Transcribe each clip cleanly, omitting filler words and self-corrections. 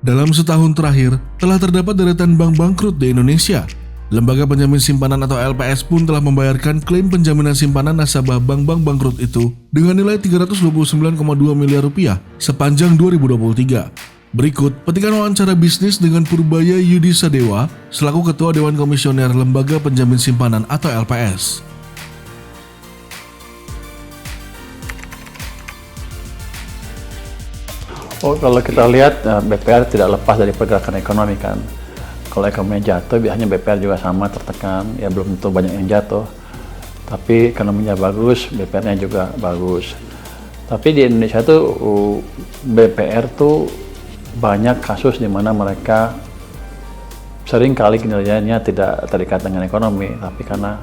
Dalam setahun terakhir, telah terdapat deretan bank bangkrut di Indonesia. Lembaga Penjamin Simpanan atau LPS pun telah membayarkan klaim penjaminan simpanan nasabah bank-bank bangkrut itu dengan nilai 329,2 miliar rupiah sepanjang 2023. Berikut petikan wawancara bisnis dengan Purbaya Yudi Sadewa selaku Ketua Dewan Komisioner Lembaga Penjamin Simpanan atau LPS. Kalau kita lihat BPR tidak lepas dari pergerakan ekonomi kan. Kalau ekonomi jatuh biasanya BPR juga sama tertekan, ya belum tentu banyak yang jatuh. Tapi ekonominya bagus, BPR-nya juga bagus. Tapi di Indonesia tuh BPR tuh banyak kasus di mana mereka sering kali kinerjanya tidak terikat dengan ekonomi, tapi karena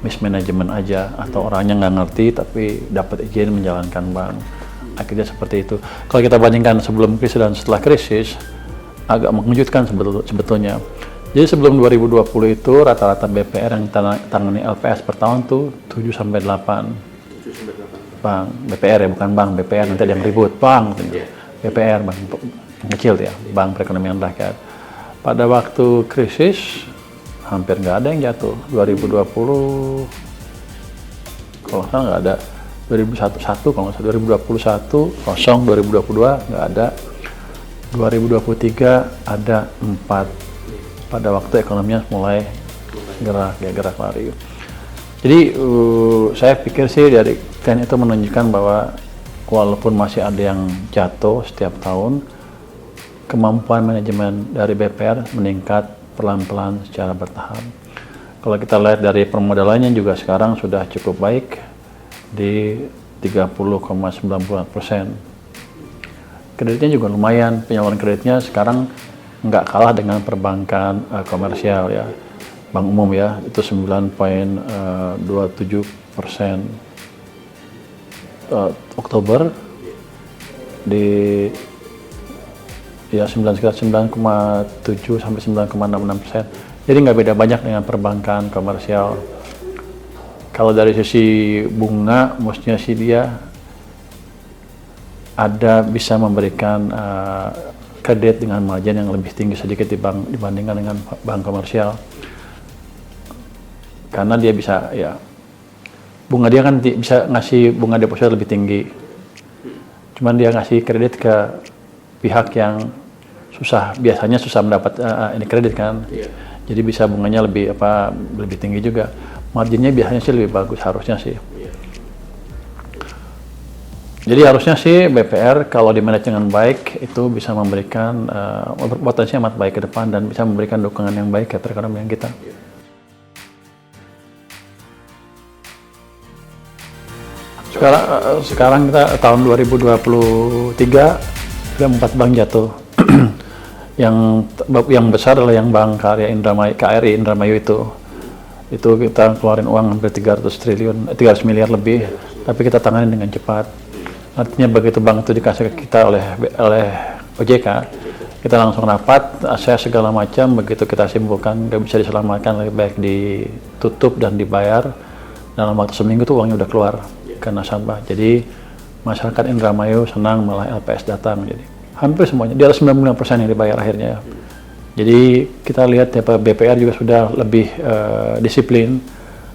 mismanagement aja atau orangnya nggak ngerti tapi dapat izin menjalankan bank. Akhirnya seperti itu. Kalau kita bandingkan sebelum krisis dan setelah krisis, agak mengejutkan sebetulnya. Jadi sebelum 2020 itu rata-rata BPR yang tangani LPS per tahun tuh 7-8. Bank BPR ya, bukan bank BPR, nanti ada yang ribut. Bank BPR, bank kecil ya, bank perekonomian rakyat. Pada waktu krisis hampir nggak ada yang jatuh. 2020 kalau salah nggak ada. 2021 kalau nggak salah, 2021 kosong, 2022 nggak ada, 2023 ada 4 pada waktu ekonominya mulai gerak lari. Jadi saya pikir sih dari tren itu menunjukkan bahwa walaupun masih ada yang jatuh setiap tahun, kemampuan manajemen dari BPR meningkat pelan-pelan secara bertahap. Kalau kita lihat dari permodalannya juga sekarang sudah cukup baik di 30,90%. Kreditnya juga lumayan, penyaluran kreditnya sekarang nggak kalah dengan perbankan komersial ya, bank umum ya, itu 9,27%. Oktober di ya 9,7 sampai 9,66%. Jadi nggak beda banyak dengan perbankan komersial. Kalau dari sisi bunga, mestinya sih dia bisa memberikan kredit dengan margin yang lebih tinggi sedikit dibandingkan dengan bank komersial. Karena dia bisa ya, bunga dia kan bisa ngasih bunga deposito lebih tinggi. Cuman dia ngasih kredit ke pihak yang biasanya susah mendapat ini kredit kan. Jadi bisa bunganya lebih tinggi juga. Marginnya biasanya sih lebih bagus, harusnya sih. Jadi harusnya sih BPR kalau dimanage dengan baik itu bisa memberikan potensi amat baik ke depan dan bisa memberikan dukungan yang baik ke perekonomian kita. Sekarang kita tahun 2023 ada 4 bank jatuh. yang besar adalah yang Bank KRI Indramayu itu kita keluarin uang hampir 300 miliar lebih, tapi kita tangani dengan cepat. Artinya begitu bank itu dikasih ke kita oleh OJK, kita langsung rapat, akses segala macam, begitu kita simpulkan nggak bisa diselamatkan, lebih baik ditutup dan dibayar. Dalam waktu seminggu tuh uangnya udah keluar ke nasabah. Jadi masyarakat Indramayu senang, malah LPS datang. Jadi hampir semuanya, di atas 99% yang dibayar akhirnya. Jadi kita lihat ya BPR juga sudah lebih disiplin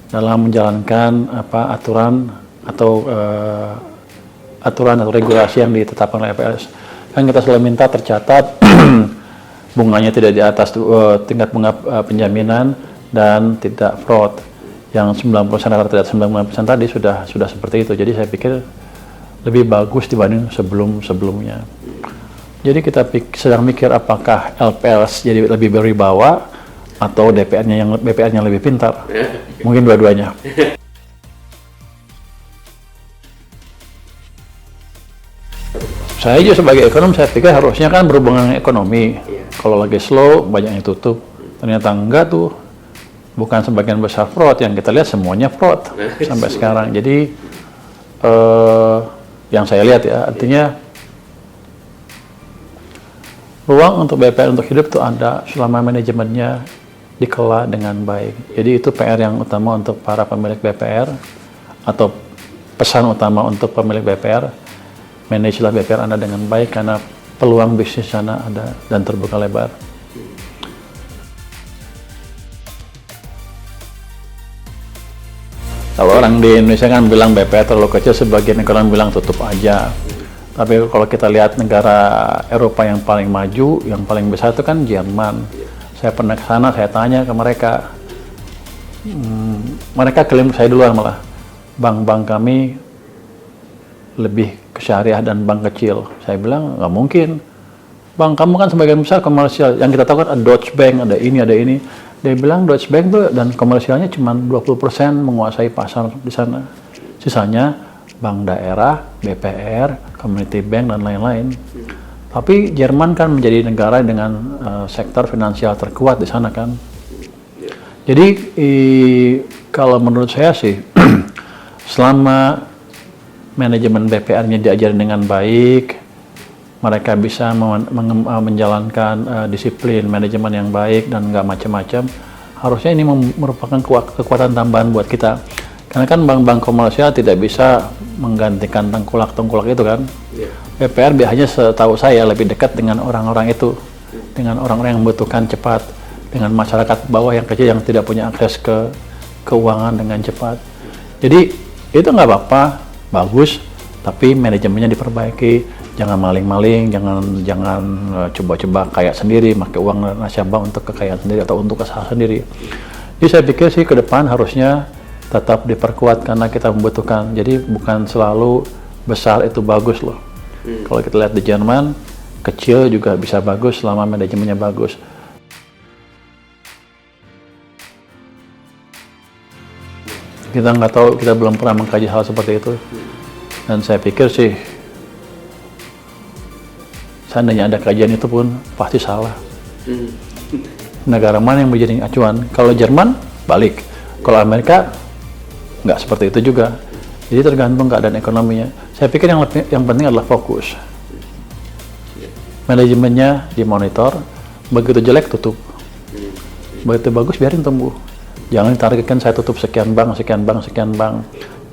dalam menjalankan aturan atau regulasi yang ditetapkan oleh LPS. Kan kita selalu minta tercatat bunganya tidak di atas tingkat bunga penjaminan dan tidak fraud. Yang 90% rata-rata 99% tadi sudah seperti itu. Jadi saya pikir lebih bagus dibanding sebelumnya. Jadi kita sedang mikir apakah LPS jadi lebih berwibawa atau BPR-nya lebih pintar. Mungkin dua-duanya. Saya juga sebagai ekonom, saya pikir harusnya kan berhubungan dengan ekonomi. Kalau lagi slow, banyak yang tutup. Ternyata enggak tuh. Bukan sebagian besar fraud, yang kita lihat semuanya fraud sampai sekarang. Jadi yang saya lihat ya, artinya ruang untuk BPR untuk hidup itu ada selama manajemennya dikelola dengan baik. Jadi itu PR yang utama untuk para pemilik BPR, atau pesan utama untuk pemilik BPR, manajelah BPR Anda dengan baik, karena peluang bisnis sana ada dan terbuka lebar. Kalau orang di Indonesia kan bilang BPR terlalu kecil, sebagian ekonomi bilang tutup aja. Tapi kalau kita lihat negara Eropa yang paling maju, yang paling besar itu kan Jerman. Saya pernah ke sana, saya tanya ke mereka. Mereka klaim saya duluan malah. Bank-bank kami lebih ke syariah dan bank kecil. Saya bilang, nggak mungkin. Bank kamu kan sebagian besar komersial. Yang kita tahu kan ada Deutsche Bank, ada ini, ada ini. Dia bilang Deutsche Bank tuh dan komersialnya cuma 20% menguasai pasar di sana. Sisanya bank daerah, BPR, community bank dan lain-lain. Tapi Jerman kan menjadi negara dengan sektor finansial terkuat di sana kan. Jadi kalau menurut saya sih selama manajemen BPR-nya diajarin dengan baik, mereka bisa menjalankan disiplin manajemen yang baik dan nggak macam-macam, harusnya ini merupakan kekuatan tambahan buat kita. Karena kan bank-bank komersial tidak bisa menggantikan tengkulak-tengkulak itu kan. BPR biasanya setahu saya lebih dekat dengan orang-orang itu, dengan orang-orang yang membutuhkan cepat, dengan masyarakat bawah yang kecil yang tidak punya akses ke keuangan dengan cepat. Jadi itu nggak apa-apa, bagus, tapi manajemennya diperbaiki. Jangan maling-maling, jangan coba-coba kaya sendiri, pakai uang nasabah untuk kekayaan sendiri atau untuk usaha sendiri. Jadi saya pikir sih ke depan harusnya tetap diperkuat karena kita membutuhkan. Jadi bukan selalu besar itu bagus loh. Kalau kita lihat di Jerman, kecil juga bisa bagus selama manajemennya bagus. Kita nggak tahu, kita belum pernah mengkaji hal seperti itu. Dan saya pikir sih seandainya ada kajian itu pun pasti salah. Negara mana yang menjadi acuan? Kalau Jerman balik, kalau Amerika nggak seperti itu juga. Jadi tergantung keadaan ekonominya. Saya pikir yang penting adalah fokus. Manajemennya dimonitor, begitu jelek tutup, begitu bagus biarin tumbuh. Jangan ditargetkan saya tutup sekian bank.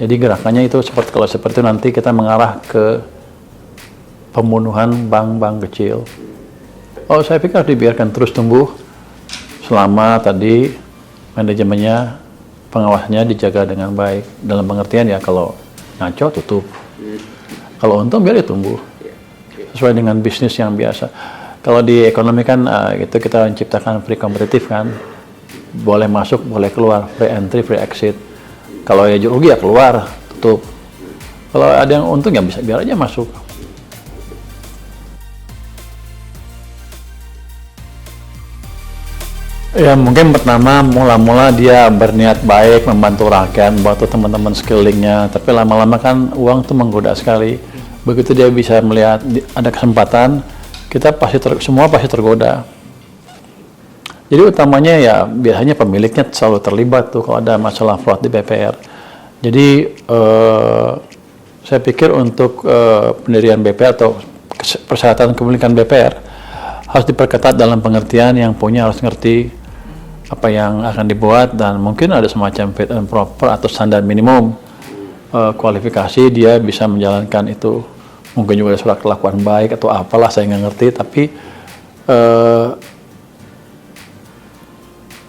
Jadi gerakannya itu kalau seperti itu nanti kita mengarah ke pembunuhan bank-bank kecil. Saya pikir harus dibiarkan terus tumbuh selama tadi manajemennya, pengawasnya dijaga dengan baik. Dalam pengertian ya kalau ngaco tutup, kalau untung biar dia tumbuh sesuai dengan bisnis yang biasa. Kalau di ekonomi kan itu kita menciptakan free kompetitif kan, boleh masuk boleh keluar, free entry free exit. Kalau ya rugi ya keluar, tutup. Kalau ada yang untung ya bisa biar aja masuk. Ya mungkin pertama mula-mula dia berniat baik membantu rakyat, membantu teman-teman sekelilingnya, tapi lama-lama kan uang itu menggoda sekali. Begitu dia bisa melihat ada kesempatan, semua pasti tergoda. Jadi utamanya ya biasanya pemiliknya selalu terlibat tuh kalau ada masalah fraud di BPR. Jadi saya pikir untuk pendirian BPR atau persyaratan kepemilikan BPR harus diperketat dalam pengertian yang punya harus ngerti apa yang akan dibuat dan mungkin ada semacam fit and proper atau standar minimum kualifikasi dia bisa menjalankan itu. Mungkin juga ada surat kelakuan baik atau apalah saya nggak ngerti, tapi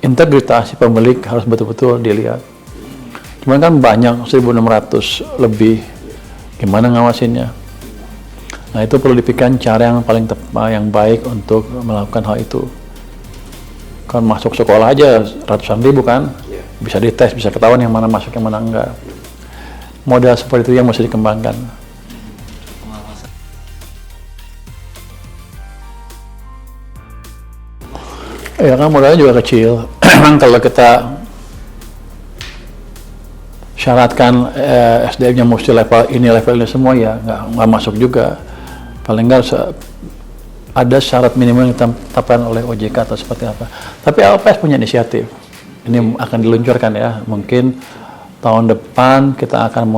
integritas si pemilik harus betul-betul dilihat. Cuman kan banyak 1.600 lebih, gimana ngawasinnya? Nah itu perlu dipikirkan cara yang paling tepat, yang baik untuk melakukan hal itu. Kan masuk sekolah aja ratusan ribu kan, bisa dites, bisa ketahuan yang mana masuk, yang mana enggak. Model seperti itu yang mesti dikembangkan. Ya kan modalnya juga kecil. Memang kalau kita syaratkan SDM-nya mesti level ini semua ya nggak masuk juga. Paling nggak ada syarat minimum yang ditetapkan oleh OJK atau seperti apa. Tapi LPS punya inisiatif. Ini akan diluncurkan ya. Mungkin tahun depan kita akan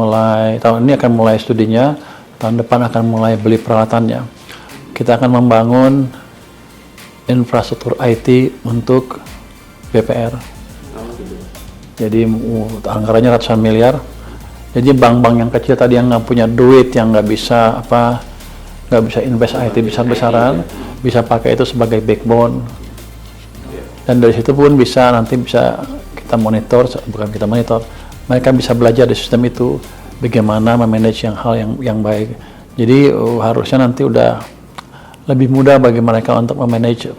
tahun ini akan mulai studinya, tahun depan akan mulai beli peralatannya. Kita akan membangun infrastruktur IT untuk BPR. Jadi anggarannya ratusan miliar. Jadi bank-bank yang kecil tadi yang nggak punya duit, yang nggak nggak bisa invest IT besar-besaran, bisa pakai itu sebagai backbone. Dan dari situ pun bisa kita monitor, bukan kita monitor, mereka bisa belajar di sistem itu bagaimana memanage yang baik. Jadi harusnya nanti udah lebih mudah bagi mereka untuk memanage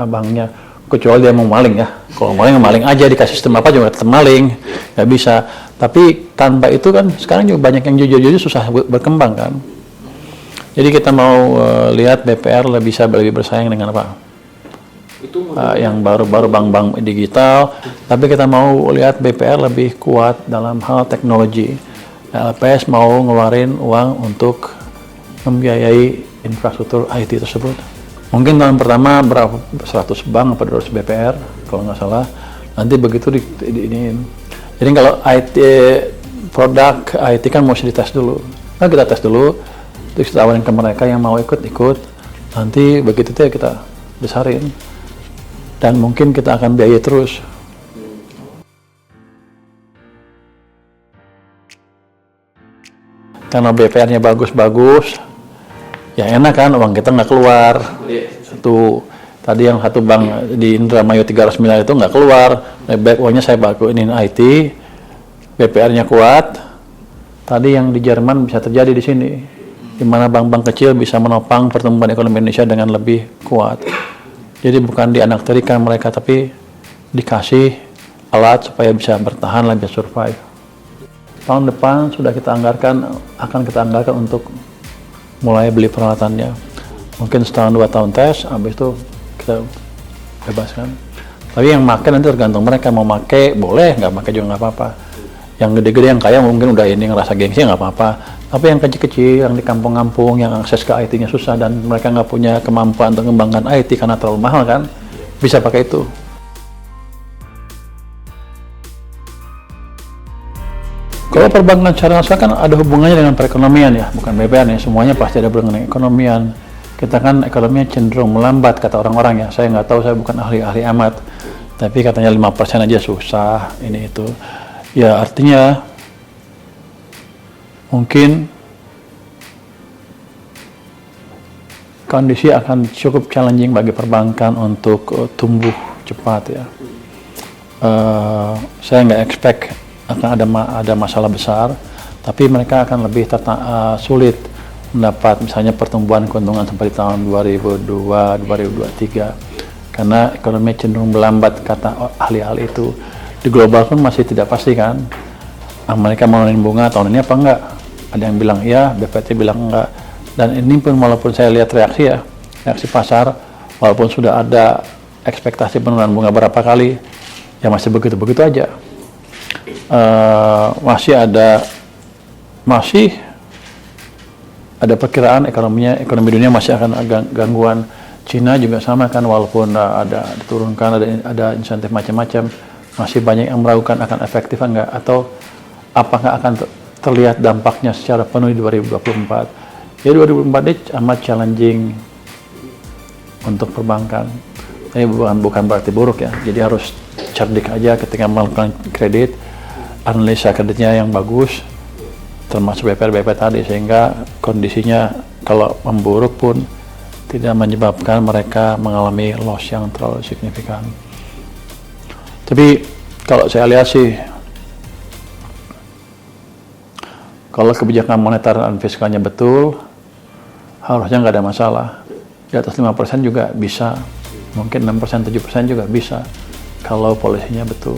banknya, kecuali dia mau maling ya. Kalau maling aja dikasih sistem apa juga tetap maling, nggak bisa. Tapi tanpa itu kan sekarang juga banyak yang jujur-jujur susah berkembang kan. Jadi kita mau lihat BPR bisa lebih bersaing dengan apa? Yang baru-baru bank-bank digital, tapi kita mau lihat BPR lebih kuat dalam hal teknologi. LPS mau ngeluarin uang untuk membiayai infrastruktur IT tersebut. Mungkin tahun pertama berapa 100 bank atau 200 BPR kalau nggak salah. Nanti begitu diiniin. Jadi kalau IT produk IT kan mesti dites dulu. Nah kita tes dulu, terus kita tawarin ke mereka yang mau ikut. Nanti begitu itu ya kita besarin. Dan mungkin kita akan biayai terus. Karena BPR-nya bagus-bagus, ya enak kan, uang kita nggak keluar. Tadi yang satu bank di Indramayu 300 miliar itu nggak keluar, lebih baik uangnya saya baguinin IT, BPR-nya kuat. Tadi yang di Jerman bisa terjadi di sini, di mana bank-bank kecil bisa menopang pertumbuhan ekonomi Indonesia dengan lebih kuat. Jadi bukan dianaktirikan mereka, tapi dikasih alat supaya bisa bertahan, bisa survive. Tahun depan sudah akan kita anggarkan untuk mulai beli peralatannya. Mungkin setahun 2 tahun tes, habis itu kita bebaskan. Tapi yang makan nanti tergantung mereka, mau make boleh, nggak make juga nggak apa-apa. Yang gede-gede yang kaya mungkin udah ini ngerasa gengsi nggak apa-apa. Tapi yang kecil-kecil, yang di kampung-kampung, yang akses ke IT-nya susah dan mereka nggak punya kemampuan untuk mengembangkan IT karena terlalu mahal kan, bisa pakai itu. Kalau perbankan secara nasional kan ada hubungannya dengan perekonomian ya, bukan BPR ya, semuanya pasti ada hubungan dengan ekonomian. Kita kan ekonominya cenderung melambat kata orang-orang ya, saya nggak tahu, saya bukan ahli amat, tapi katanya 5% aja susah, ini itu. Ya artinya mungkin kondisi akan cukup challenging bagi perbankan untuk tumbuh cepat ya. Saya nggak expect akan ada masalah besar, tapi mereka akan lebih sulit mendapat misalnya pertumbuhan keuntungan seperti tahun 2002-2023 karena ekonomi cenderung melambat kata ahli-ahli itu. Di global pun masih tidak pasti kan, mereka mau nurunin bunga tahun ini apa enggak, ada yang bilang iya, BPT bilang enggak. Dan ini pun walaupun saya lihat reaksi pasar, walaupun sudah ada ekspektasi penurunan bunga berapa kali, ya masih begitu-begitu aja. Masih ada perkiraan ekonomi dunia masih akan gangguan. Cina juga sama kan, walaupun ada diturunkan, ada insentif macam-macam, masih banyak yang meragukan akan efektif enggak, atau apakah akan terlihat dampaknya secara penuh di 2024. Jadi 2024 ini amat challenging untuk perbankan. Ini bukan berarti buruk ya, jadi harus cerdik aja ketika melakukan kredit, analisa kreditnya yang bagus, termasuk BPR tadi, sehingga kondisinya kalau memburuk pun tidak menyebabkan mereka mengalami loss yang terlalu signifikan. Tapi kalau saya lihat sih, kalau kebijakan moneter dan fiskalnya betul, harusnya nggak ada masalah. Di atas 5% juga bisa, mungkin 6%, 7% juga bisa, kalau polisinya betul.